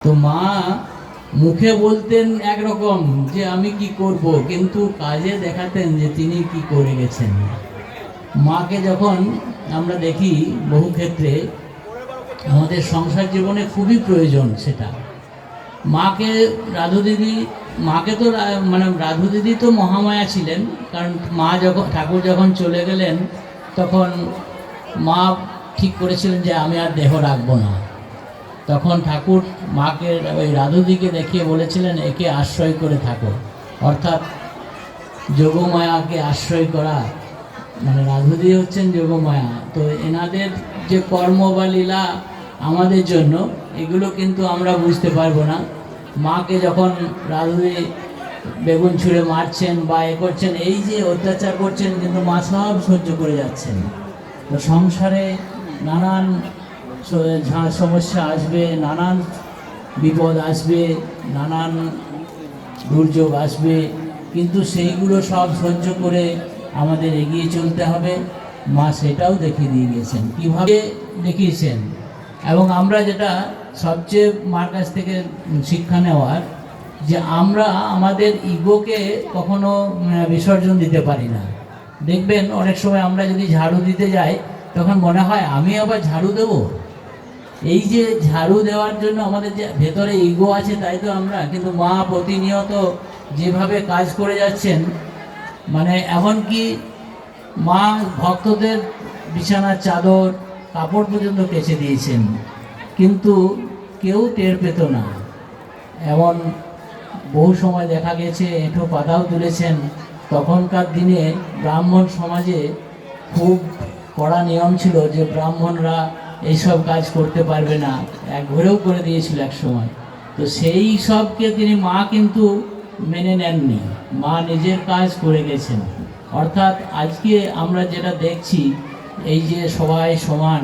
তো মা মুখে বলতেন একরকম যে আমি কি করব, কিন্তু কাজে দেখাতেন যে তিনি কি করে গেছেন। মাকে যখন আমরা দেখি বহু ক্ষেত্রে আমাদের সংসার জীবনে খুবই প্রয়োজন সেটা। মাকে রাধু দিদি, মাকে তো মানে রাধু দিদি তো মহামায়া ছিলেন, কারণ মা যখন ঠাকুর যখন চলে গেলেন তখন মা ঠিক করেছিলেন যে আমি আর দেহ রাখবো না। তখন ঠাকুর মাকে ওই রাধুদিকে দেখিয়ে বলেছিলেন একে আশ্রয় করে থাকো, অর্থাৎ যোগমায়াকে আশ্রয় করা, মানে রাধুদি হচ্ছেন যোগমায়া। তো এনাদের যে কর্ম বা লীলা আমাদের জন্য, এগুলো কিন্তু আমরা বুঝতে পারবো না। মাকে যখন রাধুদি বেগুন ছুঁড়ে মারছেন বা এ করছেন, এই যে অত্যাচার করছেন, কিন্তু মা সব সহ্য করে যাচ্ছেন। তো সংসারে নানান সমস্যা আসবে, নানান বিপদ আসবে, নানান দুর্যোগ আসবে, কিন্তু সেইগুলো সব সহ্য করে আমাদের এগিয়ে চলতে হবে। মা সেটাও দেখিয়ে দিয়ে গেছেন, কীভাবে দেখিয়েছেন। এবং আমরা যেটা সবচেয়ে মার কাছ থেকে শিক্ষা নেওয়ার, যে আমরা আমাদের ইগোকে কখনো বিসর্জন দিতে পারি না। দেখবেন অনেক সময় আমরা যদি ঝাড়ু দিতে যাই তখন মনে হয় আমি আবার ঝাড়ু দেবো। এই যে ঝাড়ু দেওয়ার জন্য আমাদের যে ভেতরে ইগো আছে, তাই তো আমরা, কিন্তু মা প্রতিনিয়ত যেভাবে কাজ করে যাচ্ছেন, মানে এমনকি মা ভক্তদের বিছানার চাদর কাপড় পর্যন্ত কেচে দিয়েছেন, কিন্তু কেউ টের পেত না। এমন বহু সময় দেখা গেছে এঁঠো পাতাও তুলেছেন। তখনকার দিনে ব্রাহ্মণ সমাজে খুব কড়া নিয়ম ছিল যে ব্রাহ্মণরা এইসব কাজ করতে পারবে না, ঘরেও করে দিয়েছিল এক সময়। তো সেই সবকে মা কিন্তু মেনে নেননি, মা নিজের কাজ করে গেছেন। অর্থাৎ আজকে আমরা যেটা দেখছি, এই যে সবাই সমান,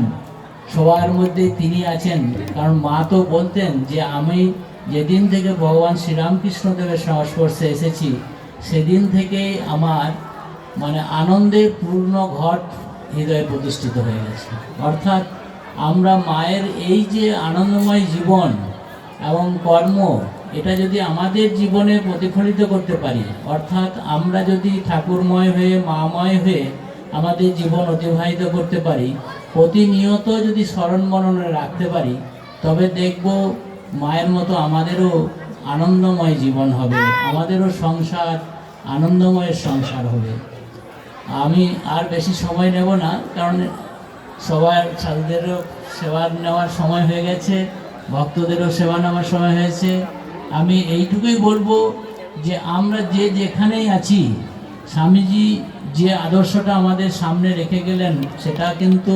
সবার মধ্যে তিনি আছেন। কারণ মা তো বলতেন যে আমি যেদিন থেকে ভগবান শ্রীরামকৃষ্ণদেবের সংস্পর্শে এসেছি, সেদিন থেকেই আমার মানে আনন্দের পূর্ণ ঘট হৃদয়ে প্রতিষ্ঠিত হয়ে গেছে। অর্থাৎ আমরা মায়ের এই যে আনন্দময় জীবন এবং কর্ম, এটা যদি আমাদের জীবনে প্রতিফলিত করতে পারি, অর্থাৎ আমরা যদি ঠাকুরময় হয়ে মাময় হয়ে আমাদের জীবন অতিবাহিত করতে পারি, প্রতিনিয়ত যদি স্মরণ মননে রাখতে পারি, তবে দেখব মায়ের মতো আমাদেরও আনন্দময় জীবন হবে, আমাদেরও সংসার আনন্দময়ের সংসার হবে। আমি আর বেশি সময় নেব না, কারণ সবার সাধুদেরও সেবা নেওয়ার সময় হয়ে গেছে, ভক্তদেরও সেবা নেওয়ার সময় হয়েছে। আমি এইটুকুই বলবো যে আমরা যে যেখানেই আছি, স্বামীজি যে আদর্শটা আমাদের সামনে রেখে গেলেন, সেটা কিন্তু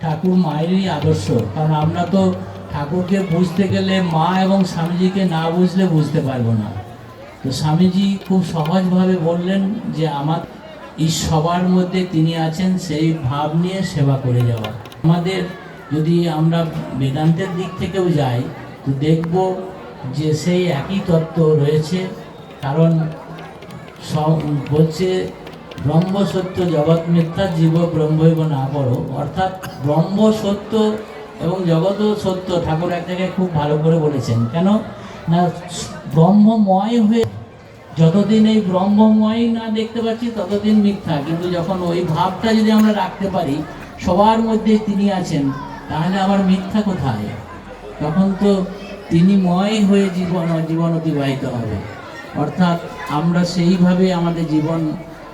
ঠাকুর মায়েরই আদর্শ। কারণ আমরা তো ঠাকুরকে বুঝতে গেলে মা এবং স্বামীজিকে না বুঝলে বুঝতে পারবো না। তো স্বামীজি খুব সহজভাবে বললেন যে আমার এই সবার মধ্যে তিনি আছেন, সেই ভাব নিয়ে সেবা করে যাওয়া। আমাদের যদি আমরা বেদান্তের দিক থেকেও যাই, তো দেখব যে সেই একই তত্ত্ব রয়েছে। কারণ বলছে ব্রহ্ম সত্য জগৎ মিথ্যা, জীব ব্রহ্মৈব না পড়ো। অর্থাৎ ব্রহ্ম সত্য এবং জগৎও সত্য। ঠাকুর এক জায়গায় খুব ভালো করে বলেছেন, কেন না ব্রহ্মময় হয়ে যতদিন এই ব্রহ্মময় না দেখতে পাচ্ছি ততদিন মিথ্যা। কিন্তু যখন ওই ভাবটা যদি আমরা রাখতে পারি সবার মধ্যে তিনি আছেন, তাহলে আবার মিথ্যা কোথায়? তখন তো তিনি ময় হয়ে জীবন অতিবাহিত হবে। অর্থাৎ আমরা সেইভাবে আমাদের জীবন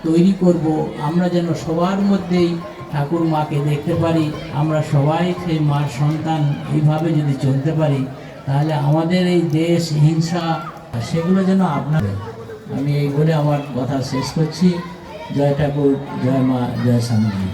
তৈরি করব, আমরা যেন সবার মধ্যেই ঠাকুর মাকে দেখতে পারি, আমরা সবাই সেই মার সন্তান। এইভাবে যদি চলতে পারি, তাহলে আমাদের এই দেশ হিংসা সেগুলো যেন আপনার। আমি এই বলে আমার কথা শেষ করছি। জয় ঠাকুর, জয় মা, জয় স্বামীজি।